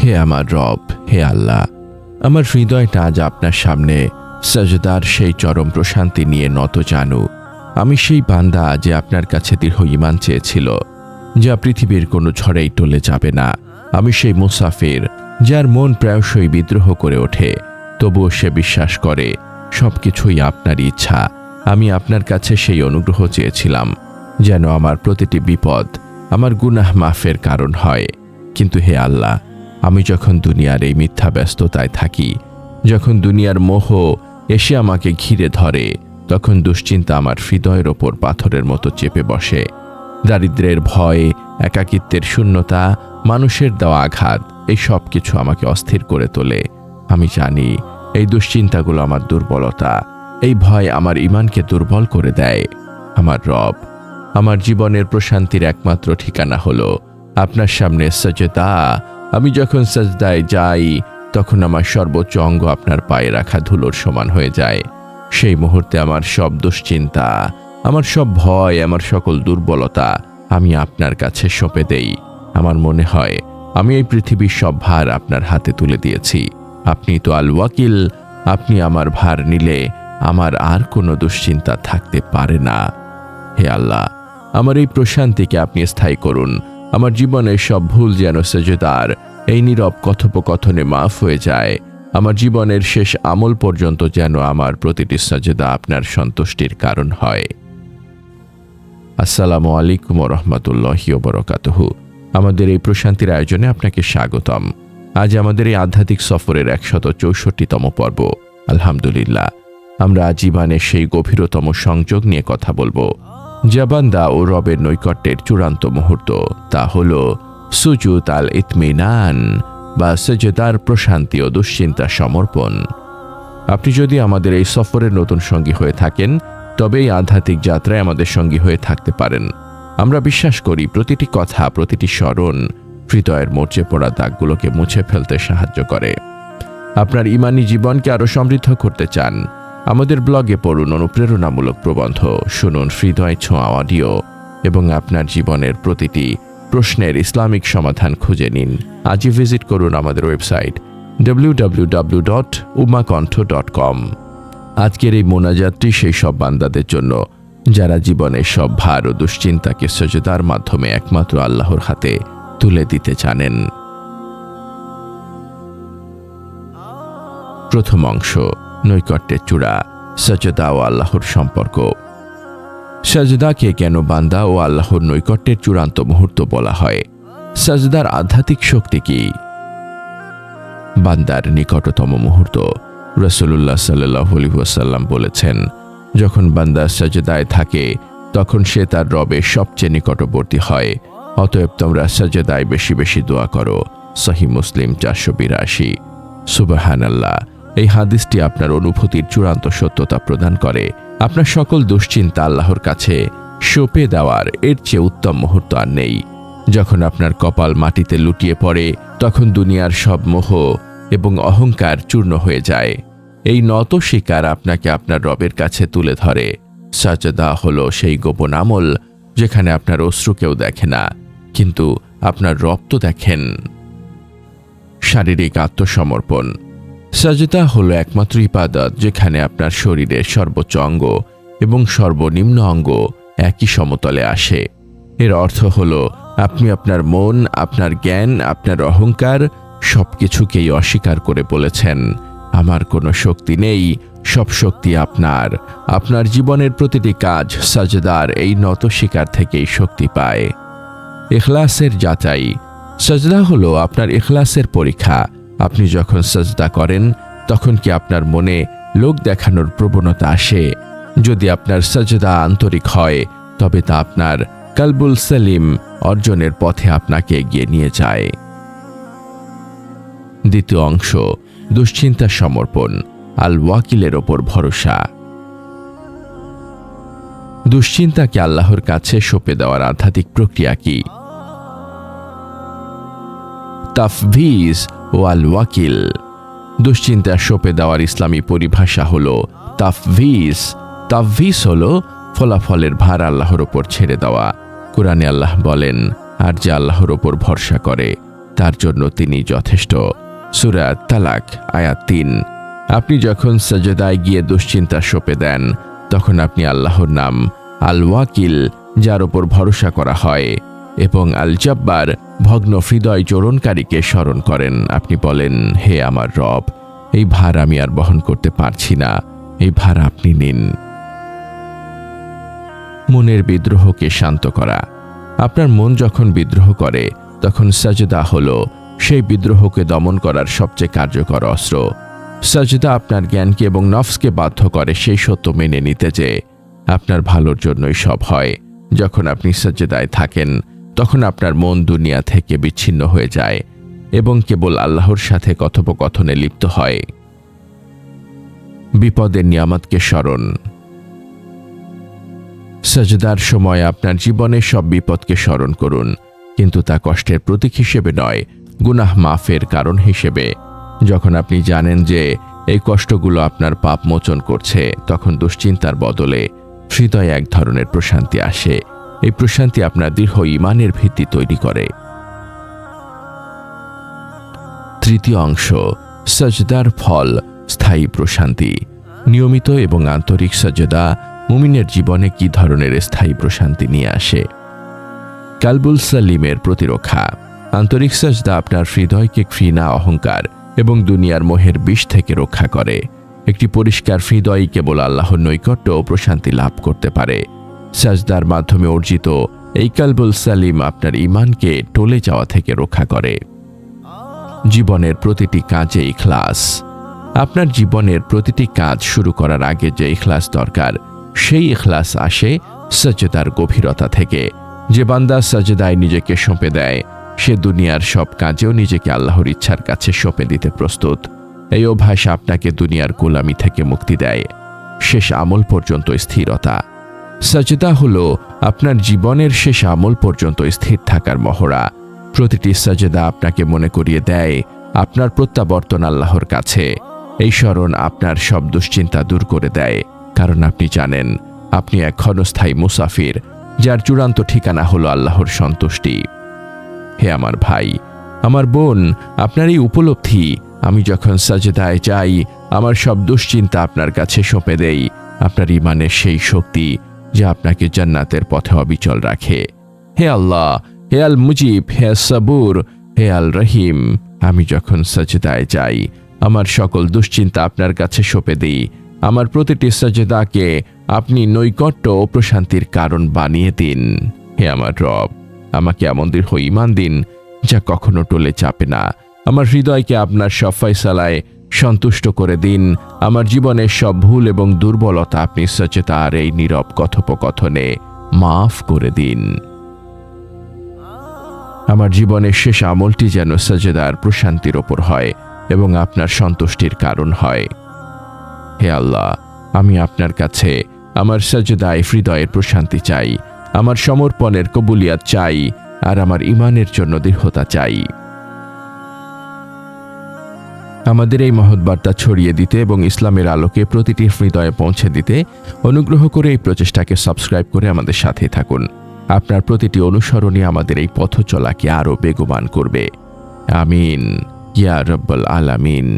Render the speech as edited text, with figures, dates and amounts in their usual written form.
হে আমার রব, হে আল্লাহ, আমার হৃদয়টা আজ আপনার সামনে সাজদার সেই চরম প্রশান্তি নিয়ে নত জানু। আমি সেই বান্দা যে আপনার কাছে দৃঢ় ঈমান চেয়েছিল, যা পৃথিবীর কোনো ঝড়েই টলে যাবে না। আমি সেই মুসাফির যার মন প্রায়শই বিদ্রোহ করে ওঠে, তবুও সে বিশ্বাস করে সবকিছুই আপনার ইচ্ছা। আমি আপনার কাছে সেই অনুগ্রহ চেয়েছিলাম যেন আমার প্রতিটি বিপদ আমার গুনাহ মাফের কারণ হয়। কিন্তু হে আল্লাহ, আমি যখন দুনিয়ার এই মিথ্যা ব্যস্ততায় থাকি, যখন দুনিয়ার মোহ এসে আমাকে ঘিরে ধরে, তখন দুশ্চিন্তা আমার হৃদয়ের ওপর পাথরের মতো চেপে বসে। দারিদ্র্যের ভয়, একাকিত্বের শূন্যতা, মানুষের দেওয়া আঘাত, এই সব কিছু আমাকে অস্থির করে তোলে। আমি জানি এই দুশ্চিন্তাগুলো আমার দুর্বলতা, এই ভয় আমার ঈমানকে দুর্বল করে দেয়। আমার রব, আমার জীবনের প্রশান্তির একমাত্র ঠিকানা হলো আপনার সামনে সাজদা। আমি যখন সাজদায় যাই, তখন আমার সর্বোচ্চ অঙ্গ আপনার পায়ে রাখা ধুলোর সমান হয়ে যায়। সেই মুহূর্তে আমার সব দুশ্চিন্তা, আমার সব ভয়, আমার সকল দুর্বলতা আমি আপনার কাছে সঁপে দেই। আমার মনে হয় আমি এই পৃথিবীর সব ভার আপনার হাতে তুলে দিয়েছি। আপনি তো আল ওয়াকিল, আপনি আমার ভার নিলে আমার আর কোনো দুশ্চিন্তা থাকতে পারে না। হে আল্লাহ, আমার এই প্রশান্তিকে আপনি স্থায়ী করুন। আমার জীবনের সব ভুল যেন সাজদার এই নীরব কথোপকথনে মাফ হয়ে যায়। আমার জীবনের শেষ আমল পর্যন্ত যেন আমার প্রতিটি সাজদা আপনার সন্তুষ্টির কারণ হয়। আসসালামু আলাইকুম ওয়া রাহমাতুল্লাহি ওয়া বারাকাতুহু। আমাদের এই প্রশান্তির আয়োজনে আপনাকে স্বাগতম। আজ আমাদের এই আধ্যাত্মিক সফরের 164তম পর্ব। আলহামদুলিল্লাহ, আমরা জীবনের সেই গভীরতম সংযোগ নিয়ে কথা বলবো, যা বান্দা ও রবের নৈকট্যের চূড়ান্ত মুহূর্ত। তা হল সুজুদ আল ইতমিনান বা সাজদার প্রশান্তি ও দুশ্চিন্তা সমর্পণ। আপনি যদি আমাদের এই সফরের নতুন সঙ্গী হয়ে থাকেন, তবে এই আধ্যাত্মিক যাত্রায় আমাদের সঙ্গী হয়ে থাকতে পারেন। আমরা বিশ্বাস করি প্রতিটি কথা, প্রতিটি স্মরণ হৃদয়ের মরচে পড়া দাগগুলোকে মুছে ফেলতে সাহায্য করে। আপনার ঈমানি জীবনকে আরও সমৃদ্ধ করতে চান? আমাদের ব্লগে পড়ুন অনুপ্রেরণামূলক প্রবন্ধ, শুনুন হৃদয় ছোঁয়া অডিও এবং আপনার জীবনের প্রতিটি প্রশ্নের ইসলামিক সমাধান খুঁজে নিন। আজই ভিজিট করুন আমাদের ওয়েবসাইট www.ummakontho.com। আজকের এই মোনাজাতটি সেই সব বান্দাদের জন্য যারা জীবনের সব ভার ও দুশ্চিন্তাকে সাজদার মাধ্যমে একমাত্র আল্লাহর হাতে তুলে দিতে জানেন। প্রথম অংশ, নৈকট্যের চূড়া, সাজদা ও আল্লাহর সম্পর্ক। সাজদাকে কেন বান্দা ও আল্লাহর নৈকট্যের চূড়ান্ত মুহূর্ত বলা হয়? সাজদার আধ্যাত্মিক শক্তি কি? বান্দার নিকটতম মুহূর্ত। রাসূলুল্লাহ সাল্লাল্লাহু আলাইহি ওয়াসাল্লাম বলেছেন, যখন বান্দা সাজদায় থাকে, তখন সে তার রবের সবচেয়ে নিকটবর্তী হয়। অতএব তোমরা সাজদায় বেশি বেশি দোয়া করো। সহিহ মুসলিম 482। সুবহানাল্লাহ, এই হাদিসটি আপনার অনুভূতির চূড়ান্ত সত্যতা প্রদান করে। আপনার সকল দুশ্চিন্তা আল্লাহর কাছে সঁপে দেওয়ার এর চেয়ে উত্তম মুহূর্ত আর নেই। যখন আপনার কপাল মাটিতে লুটিয়ে পড়ে, তখন দুনিয়ার সব মোহ এবং অহংকার চূর্ণ হয়ে যায়। এই নত শিকার আপনাকে আপনার রবের কাছে তুলে ধরে। সাজদা হলো সেই গোপন আমল যেখানে আপনার অশ্রু কেউ দেখে না, কিন্তু আপনার রব তো দেখেন। শারীরিক আত্মসমর্পণ। সাজদা হলো একমাত্র ইবাদত যেখানে আপনার শরীরের সর্বোচ্চ অঙ্গ এবং সর্বনিম্ন অঙ্গ একই সমতলে আসে। এর অর্থ হলো আপনি আপনার মন, আপনার জ্ঞান, আপনার অহংকার সবকিছুকেই অস্বীকার করে বলেছেন, আমার কোনো শক্তি নেই, সব শক্তি আপনার। আপনার জীবনের প্রতিটি কাজ সাজদার এই নত শিকার থেকেই শক্তি পায়। ইখলাসের যাচাই। সাজদা হলো আপনার ইখলাসের পরীক্ষা। আপনি যখন সাজদা করেন, তখন কি আপনার মনে লোক দেখানোর প্রবণতা আসে? যদি আপনার সাজদা আন্তরিক হয়, তবে তা আপনার কালবুল সালিম অর্জনের পথে আপনাকে এগিয়ে নিয়ে যায়। দ্বিতীয় অংশ, দুশ্চিন্তা সমর্পণ, আল ওয়াকিলের ওপর ভরসা। দুশ্চিন্তাকে আল্লাহর কাছে সঁপে দেওয়ার আধ্যাত্মিক প্রক্রিয়া কি? তাফবিজ ও আল ওয়াকিল। দুশ্চিন্তা সঁপে দেওয়ার ইসলামী পরিভাষা হল তাফবিজ। তাফবিজ হল ফলাফলের ভার আল্লাহর ওপর ছেড়ে দেওয়া। কুরআনে আল্লাহ বলেন, আর যে আল্লাহর ওপর ভরসা করে তার জন্য তিনি যথেষ্ট। সূরা তালাক আয়াত ৩। আপনি যখন সাজদায় গিয়ে দুশ্চিন্তা সঁপে দেন, তখন আপনি আল্লাহর নাম আল ওয়াকিল, যার উপর ভরসা করা হয়, এবং আল জব্বার, ভগ্ন হৃদয় জোড়নকারীকে স্মরণ করেন। আপনি বলেন, হে আমার রব, এই ভার আমি আর বহন করতে পারছি না, এই ভার আপনি নিন। মনের বিদ্রোহকে শান্ত করা। আপনার মন যখন বিদ্রোহ করে, তখন সাজদা হলো সেই বিদ্রোহকে দমন করার সবচেয়ে কার্যকর অস্ত্র। সাজদা আপনার জ্ঞানকে এবং নফসকে বাধ্য করে সেই সত্য মেনে নিতে যে আপনার ভালোর জন্যই সব হয়। যখন আপনি সাজদায় থাকেন, তখন আপনার মন দুনিয়া থেকে বিচ্ছিন্ন হয়ে যায় এবং কেবল আল্লাহর সাথে কথোপকথনে লিপ্ত হয়। বিপদের নিয়ামতকে স্মরণ। সাজদার সময় আপনার জীবনের সব বিপদকে স্মরণ করুন, কিন্তু তা কষ্টের প্রতীক হিসেবে নয়, গুনাহ মাফের কারণ হিসেবে। যখন আপনি জানেন যে এই কষ্টগুলো আপনার পাপ মোচন করছে, তখন দুশ্চিন্তার বদলে হৃদয়ে এক ধরনের প্রশান্তি আসে। এই প্রশান্তি আপনার দৃঢ় ঈমানের ভিত্তি তৈরি করে। তৃতীয় অংশ, সাজদার ফল, স্থায়ী প্রশান্তি। নিয়মিত এবং আন্তরিক সাজদা মুমিনের জীবনে কি ধরনের স্থায়ী প্রশান্তি নিয়ে আসে? কালবুল সালিমের প্রতিরক্ষা। আন্তরিক সাজদা আপনার হৃদয়কে ঘৃণা, অহংকার এবং দুনিয়ার মোহের বিষ থেকে রক্ষা করে। একটি পরিষ্কার হৃদয় কেবল আল্লাহর নৈকট্য ও প্রশান্তি লাভ করতে পারে। সাজদার মাধ্যমে অর্জিত এই কালবুল সালিম আপনার ঈমানকে টলে যাওয়া থেকে রক্ষা করে। জীবনের প্রতিটি কাজে ইখলাস। আপনার জীবনের প্রতিটি কাজ শুরু করার আগে যে ইখলাস দরকার, সেই ইখলাস আসে সাজদার গভীরতা থেকে। যে বান্দা সাজদায় নিজেকে সঁপে দেয়, সে দুনিয়ার সব কাজেও নিজেকে আল্লাহর ইচ্ছার কাছে সঁপে দিতে প্রস্তুত। এই অভ্যাস আপনাকে দুনিয়ার গোলামি থেকে মুক্তি দেয়। শেষ আমল পর্যন্ত স্থিরতা। সাজদা হলো আপনার জীবনের শেষ আমল পর্যন্ত স্থির থাকার মহড়া। প্রতিটি সাজদা আপনাকে মনে করিয়ে দেয় আপনার প্রত্যাবর্তন আল্লাহর কাছে। এই স্মরণ আপনার সব দুশ্চিন্তা দূর করে দেয়, কারণ আপনি জানেন আপনি এক ক্ষণস্থায়ী মুসাফির, যার চূড়ান্ত ঠিকানা হলো আল্লাহর সন্তুষ্টি। হে আমার ভাই, আমার বোন, আপনার এই উপলব্ধি, আমি যখন সাজদায় যাই, আমার সব দুশ্চিন্তা আপনার কাছে সঁপে দেই, আপনার ঈমানের সেই শক্তি যা আপনাকে জান্নাতের পথে অবিচল রাখে। হে আল্লাহ, হে আল মুজিব, হে সাবুর, হে আল রহিম, আমি যখন সাজদায় যাই, আমার সকল দুশ্চিন্তা আপনার কাছে সঁপে দিই। আমার প্রতিটি সাজদাকে আপনি নৈকট্য ও প্রশান্তির কারণ বানিয়ে দিন। হে আমার রব, আমাকে এমন দৃঢ় ঈমান দিন যা কখনো টলে চাপে না। আমার হৃদয়কে আপনার সব ফয়সালায় সন্তুষ্ট করে দিন। আমার জীবনের সব ভুল এবং দুর্বলতা আপনি সাজদার এই নীরব কথোপকথনে মাফ করে দিন। আমার জীবনের শেষ আমলটি যেন সাজদার প্রশান্তির ওপর হয় এবং আপনার সন্তুষ্টির কারণ হয়। হে আল্লাহ, আমি আপনার কাছে আমার সাজদায় হৃদয়ের প্রশান্তি চাই, আমার সমর্পণের কবুলিয়াত চাই, আর আমার ঈমানের জন্য দৃঢ়তা চাই। আমাদের এই মহৎ বার্তা ছড়িয়ে দিতে এবং ইসলামের আলোকে প্রতিটি হৃদয়ে পৌঁছে দিতে অনুগ্রহ করে এই প্রচেষ্টাকে সাবস্ক্রাইব করে আমাদের সাথে থাকুন। আপনার প্রতিটি অনুসরণই আমাদের এই পথ চলাকে আরও বেগবান করবে। আমিন ইয়া রব্বুল আলামিন।